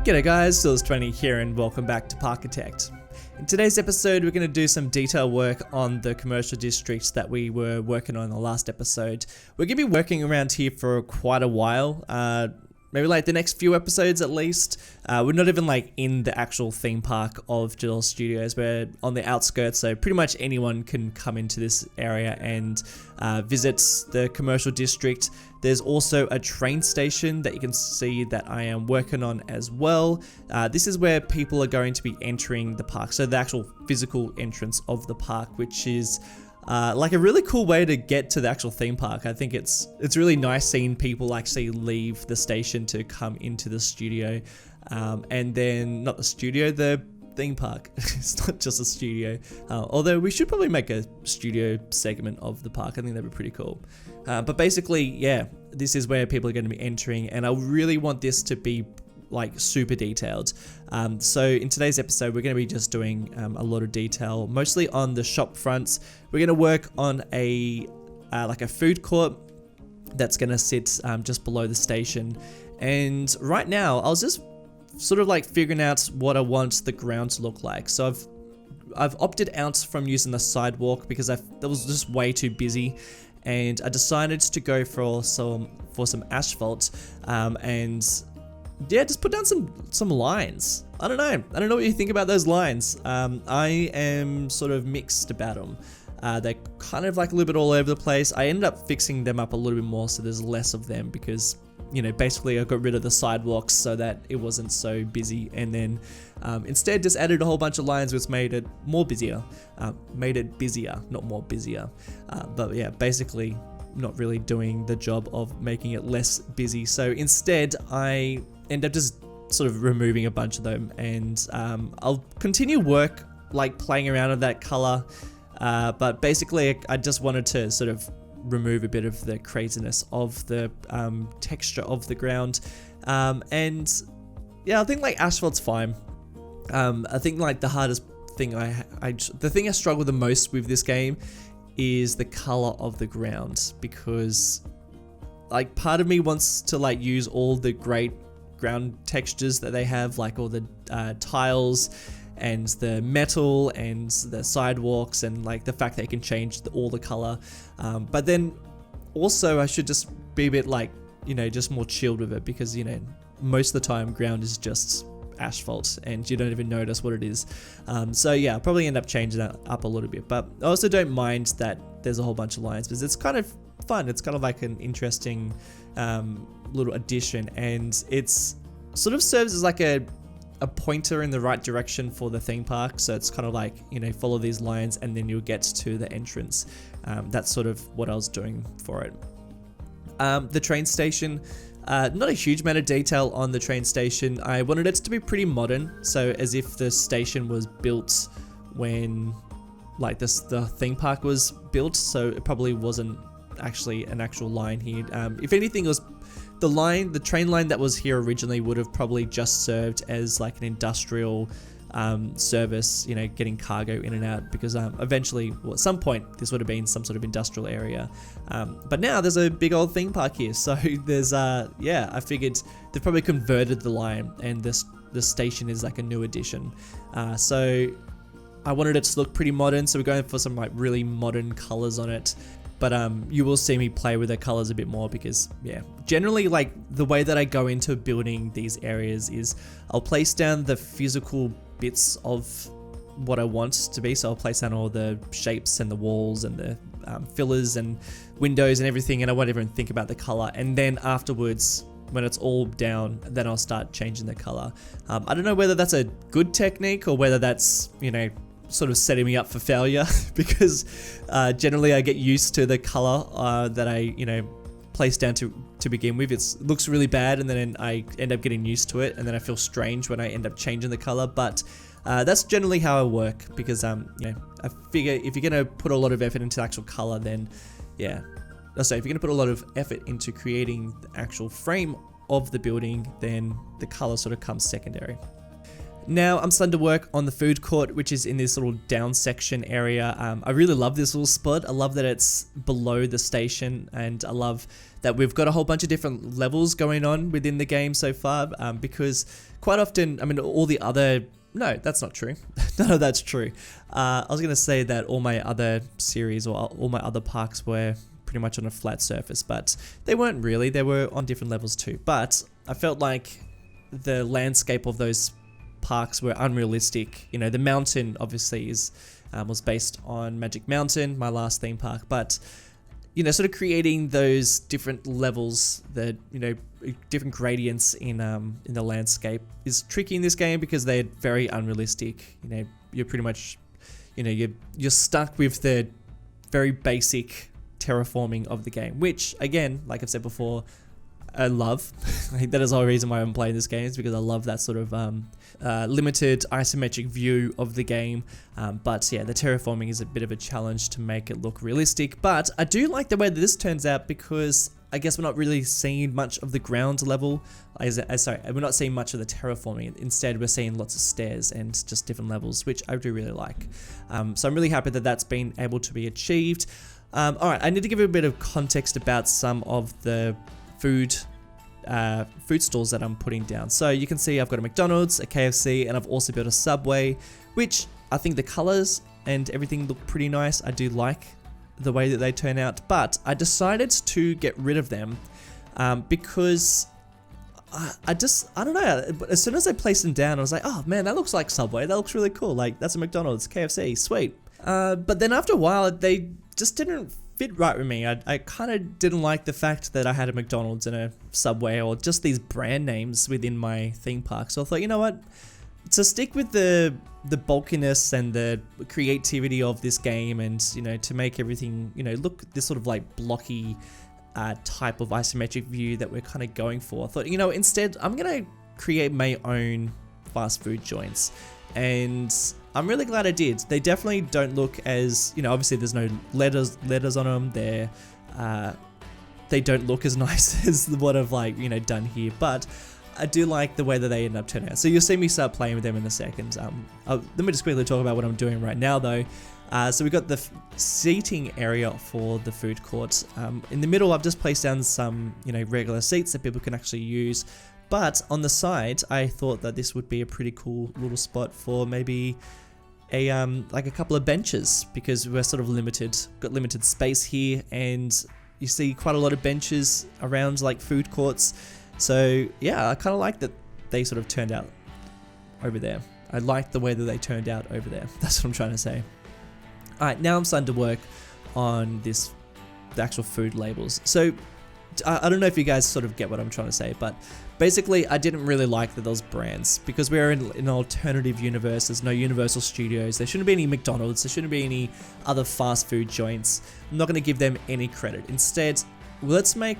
G'day guys, Sills20 here and welcome back to Parkitect. In today's episode we're going to do some detail work on the commercial districts that we were working on in the last episode. We're going to be working around here for quite a while, maybe like the next few episodes at least. We're not even like in the actual theme park of GeIL Studios, we're on the outskirts, so pretty much anyone can come into this area and visit the commercial district. There's also a train station that you can see that I am working on as well. This is where people are going to be entering the park, so the actual physical entrance of the park, which is like a really cool way to get to the actual theme park. I think it's really nice seeing people actually leave the station to come into the studio, and then not the studio, the theme park. It's not just a studio, although we should probably make a studio segment of the park. I think that'd be pretty cool. But basically, yeah, this is where people are going to be entering, and I really want this to be like super detailed. So in today's episode we're going to be just doing a lot of detail, mostly on the shop fronts. We're going to work on a like a food court that's going to sit just below the station, and right now I was just sort of like figuring out what I want the ground to look like. So I've opted out from using the sidewalk because that was just way too busy, and I decided to go for some asphalt, and yeah, just put down some lines. I don't know what you think about those lines. I am sort of mixed about them. They're kind of like a little bit all over the place. I ended up fixing them up a little bit more so there's less of them, because you know, basically I got rid of the sidewalks so that it wasn't so busy, and then instead just added a whole bunch of lines which made it more busier. Made it busier, not more busier. But yeah, basically not really doing the job of making it less busy. So instead I end up just sort of removing a bunch of them, and I'll continue work like playing around with that color, but basically I just wanted to sort of remove a bit of the craziness of the texture of the ground, and yeah, I think like asphalt's fine. I think like the hardest thing the thing I struggle the most with this game is the color of the ground, because like part of me wants to like use all the great ground textures that they have, like all the tiles and the metal and the sidewalks, and like the fact that you can change all the color, but then also I should just be a bit like, you know, just more chilled with it, because you know, most of the time ground is just asphalt and you don't even notice what it is. So yeah, I'll probably end up changing that up a little bit, but I also don't mind that there's a whole bunch of lines, because it's kind of fun. It's kind of like an interesting little addition, and it's sort of serves as like a pointer in the right direction for the theme park. So it's kind of like, you know, follow these lines and then you'll get to the entrance. That's sort of what I was doing for it. The train station, not a huge amount of detail on the train station. I wanted it to be pretty modern, so as if the station was built when like the theme park was built, so it probably wasn't actually an actual line here. If anything, it was the train line that was here originally would have probably just served as like an industrial service, you know, getting cargo in and out, because eventually, well, at some point this would have been some sort of industrial area, but now there's a big old theme park here, so there's yeah, I figured they've probably converted the line, and the station is like a new addition, so I wanted it to look pretty modern, so we're going for some like really modern colors on it. But you will see me play with the colors a bit more, because yeah, generally like the way that I go into building these areas is I'll place down the physical bits of what I want to be. So I'll place down all the shapes and the walls and the fillers and windows and everything, and I won't even think about the color. And then afterwards, when it's all down, then I'll start changing the color. I don't know whether that's a good technique or whether that's, you know, sort of setting me up for failure, because generally I get used to the color that I, you know, place down to begin with. It looks really bad, and then I end up getting used to it, and then I feel strange when I end up changing the color. But that's generally how I work, because you know, I figure if you're gonna put a lot of effort into the actual color, then yeah, so if you're gonna put a lot of effort into creating the actual frame of the building, then the color sort of comes secondary. Now I'm starting to work on the food court, which is in this little down section area. I really love this little spot. I love that it's below the station, and I love that we've got a whole bunch of different levels going on within the game so far, because quite often, I mean, all the other... No, that's not true. None of that's true. I was going to say that all my other series or all my other parks were pretty much on a flat surface, but they weren't really. They were on different levels too. But I felt like the landscape of those parks were unrealistic. You know, the mountain obviously was based on Magic Mountain, my last theme park, but you know, sort of creating those different levels, that, you know, different gradients in the landscape is tricky in this game because they're very unrealistic. You know, you're pretty much, you know, you're stuck with the very basic terraforming of the game, which again, like I've said before, I love. I think that is the whole reason why I'm playing this game, is because I love that sort of limited isometric view of the game. But yeah, the terraforming is a bit of a challenge to make it look realistic. But I do like the way that this turns out, because I guess we're not really seeing much of the ground level. Sorry, we're not seeing much of the terraforming. Instead, we're seeing lots of stairs and just different levels, which I do really like. So I'm really happy that that's been able to be achieved. Alright, I need to give you a bit of context about some of the food stalls that I'm putting down. So you can see I've got a McDonald's, a KFC, and I've also built a Subway, which I think the colors and everything look pretty nice. I do like the way that they turn out, but I decided to get rid of them because I don't know, as soon as I placed them down, I was like, oh man, that looks like Subway, that looks really cool, like that's a McDonald's, KFC, sweet. But then after a while, they just didn't fit right with me. I kind of didn't like the fact that I had a McDonald's and a Subway, or just these brand names within my theme park. So I thought, you know what, to stick with the bulkiness and the creativity of this game, and you know, to make everything, you know, look this sort of like blocky type of isometric view that we're kind of going for, I thought, you know, instead I'm gonna create my own fast food joints. And I'm really glad I did. They definitely don't look as, you know, obviously there's no letters on them. They don't look as nice as what I've, like, you know, done here, but I do like the way that they end up turning out. So you'll see me start playing with them in a second. Let me just quickly talk about what I'm doing right now though. So we've got the seating area for the food court. In the middle, I've just placed down some, you know, regular seats that people can actually use. But on the side, I thought that this would be a pretty cool little spot for maybe a like a couple of benches, because we're sort of got limited space here, and you see quite a lot of benches around like food courts. So yeah, I kind of like that they sort of turned out over there. I like the way that they turned out over there. That's what I'm trying to say. All right, now I'm starting to work on the actual food labels. So I don't know if you guys sort of get what I'm trying to say, but basically I didn't really like those brands, because we're in an alternative universe. There's no Universal Studios. There shouldn't be any McDonald's. There shouldn't be any other fast food joints. I'm not going to give them any credit. Instead, let's make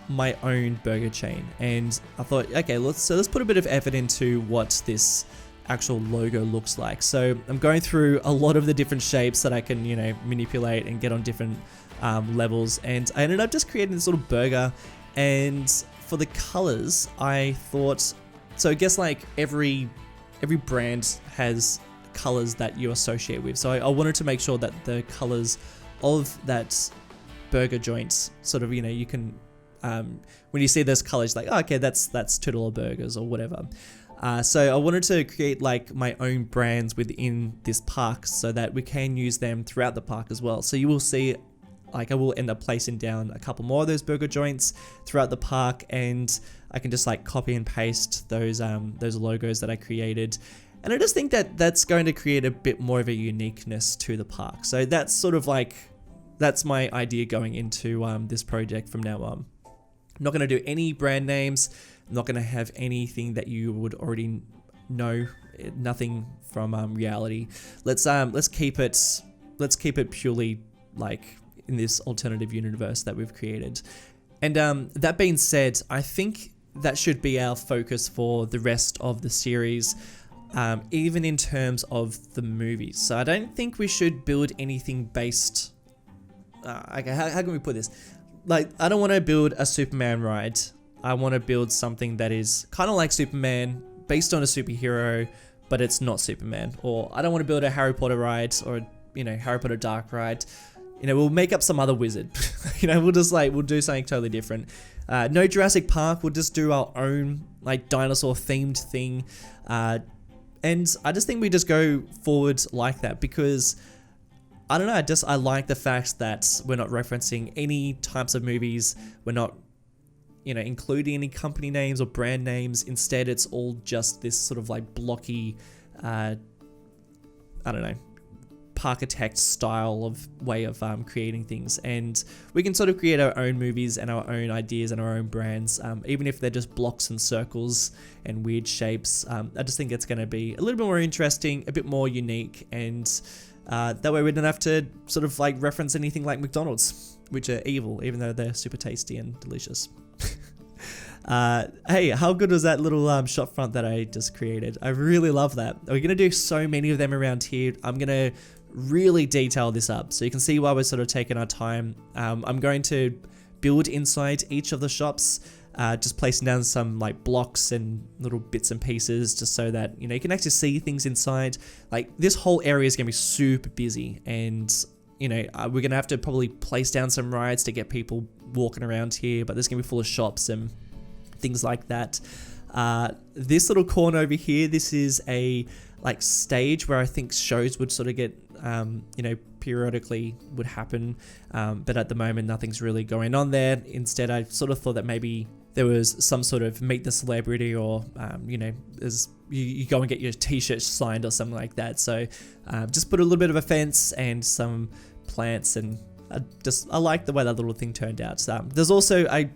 my own burger chain. And I thought, okay, let's put a bit of effort into what this actual logo looks like. So I'm going through a lot of the different shapes that I can, you know, manipulate and get on different levels, and I ended up just creating this little burger. And for the colors, I thought, so I guess like every brand has colors that you associate with, so I wanted to make sure that the colors of that burger joint sort of, you know, you can when you see those colors, like, oh, okay, that's $2 burgers or whatever. So I wanted to create like my own brands within this park so that we can use them throughout the park as well. So you will see, like, I will end up placing down a couple more of those burger joints throughout the park, and I can just like copy and paste those logos that I created. And I just think that that's going to create a bit more of a uniqueness to the park. So that's sort of like, that's my idea going into this project from now on. I'm not going to do any brand names. I'm not going to have anything that you would already know. Nothing from reality. Let's keep it purely like in this alternative universe that we've created. And that being said, I think that should be our focus for the rest of the series, even in terms of the movies. So I don't think we should build anything based... okay, how can we put this? Like, I don't want to build a Superman ride. I want to build something that is kind of like Superman, based on a superhero, but it's not Superman. Or I don't want to build a Harry Potter ride or, you know, Harry Potter Dark ride. You know, we'll make up some other wizard. You know, we'll do something totally different. No Jurassic Park, we'll just do our own like dinosaur themed thing. And I just think we just go forward like that because I don't know, I like the fact that we're not referencing any types of movies. We're not, you know, including any company names or brand names. Instead, it's all just this sort of like blocky, I don't know, Parkitect style of way of creating things, and we can sort of create our own movies and our own ideas and our own brands, even if they're just blocks and circles and weird shapes. I just think it's going to be a little bit more interesting, a bit more unique, and that way we don't have to sort of like reference anything like McDonald's, which are evil, even though they're super tasty and delicious. Hey, how good was that little shop front that I just created? I really love that. We're going to do so many of them around here. I'm going to really detail this up so you can see why we're sort of taking our time. I'm going to build inside each of the shops, just placing down some like blocks and little bits and pieces just so that, you know, you can actually see things inside. Like this whole area is going to be super busy, and you know, we're going to have to probably place down some rides to get people walking around here, but there's going to be full of shops and things like that. This little corner over here, this is a like stage where I think shows would sort of get, you know, periodically would happen. But at the moment, nothing's really going on there. Instead, I sort of thought that maybe there was some sort of meet the celebrity, or, you know, you go and get your t-shirt signed or something like that. So just put a little bit of a fence and some plants, and I like the way that little thing turned out. So there's also, I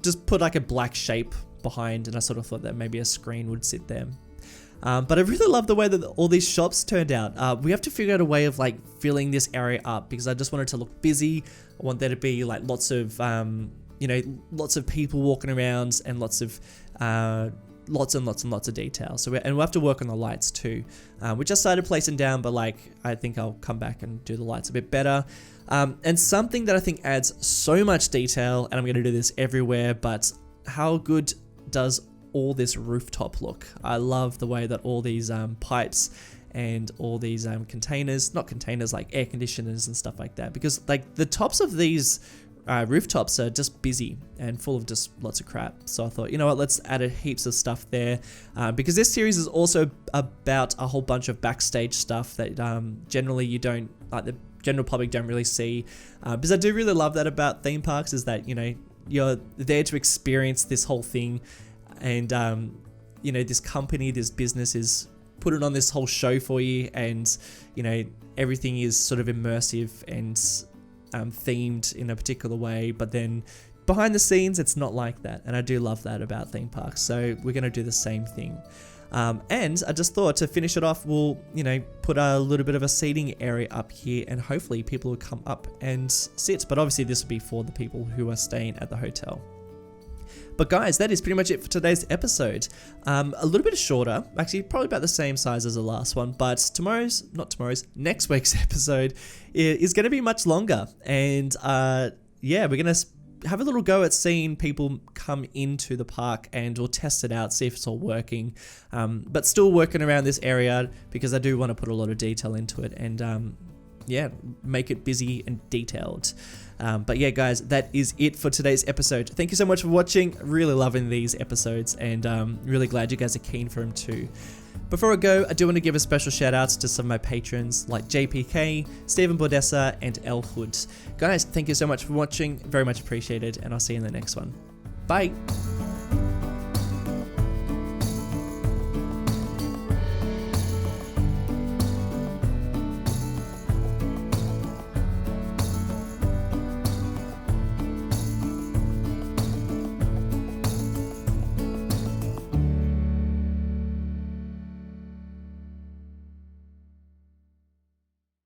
just put like a black shape behind, and I sort of thought that maybe a screen would sit there. But I really love the way that all these shops turned out. We have to figure out a way of like filling this area up because I just want it to look busy. I want there to be like lots of, you know, lots of people walking around and lots and lots of detail. So we'll have to work on the lights too, which I started placing down, but like I think I'll come back and do the lights a bit better. And something that I think adds so much detail, and I'm going to do this everywhere, but how good does all this rooftop look? I love the way that all these pipes and all these containers, not containers, like air conditioners and stuff like that, because like the tops of these rooftops are just busy and full of just lots of crap. So I thought, you know what, let's add heaps of stuff there, because this series is also about a whole bunch of backstage stuff that generally you don't, like the general public don't really see, because I do really love that about theme parks, is that, you know, you're there to experience this whole thing, and you know, this company, this business is put it on this whole show for you, and you know, everything is sort of immersive and themed in a particular way, but then behind the scenes it's not like that, and I do love that about theme parks. So we're going to do the same thing. And I just thought to finish it off, we'll, you know, put a little bit of a seating area up here, and hopefully people will come up and sit. But obviously this will be for the people who are staying at the hotel. But guys, that is pretty much it for today's episode. A little bit shorter, actually probably about the same size as the last one, but next week's episode is going to be much longer. And yeah, we're going to have a little go at seeing people come into the park, and we'll test it out, see if it's all working. But still working around this area because I do want to put a lot of detail into it, and yeah, make it busy and detailed. But yeah, guys, that is it for today's episode. Thank you so much for watching. Really loving these episodes, and really glad you guys are keen for them too. Before I go, I do want to give a special shout outs to some of my patrons like JPK, Stephen Bordessa, and El Hood. Guys, thank you so much for watching. Very much appreciated, and I'll see you in the next one. Bye.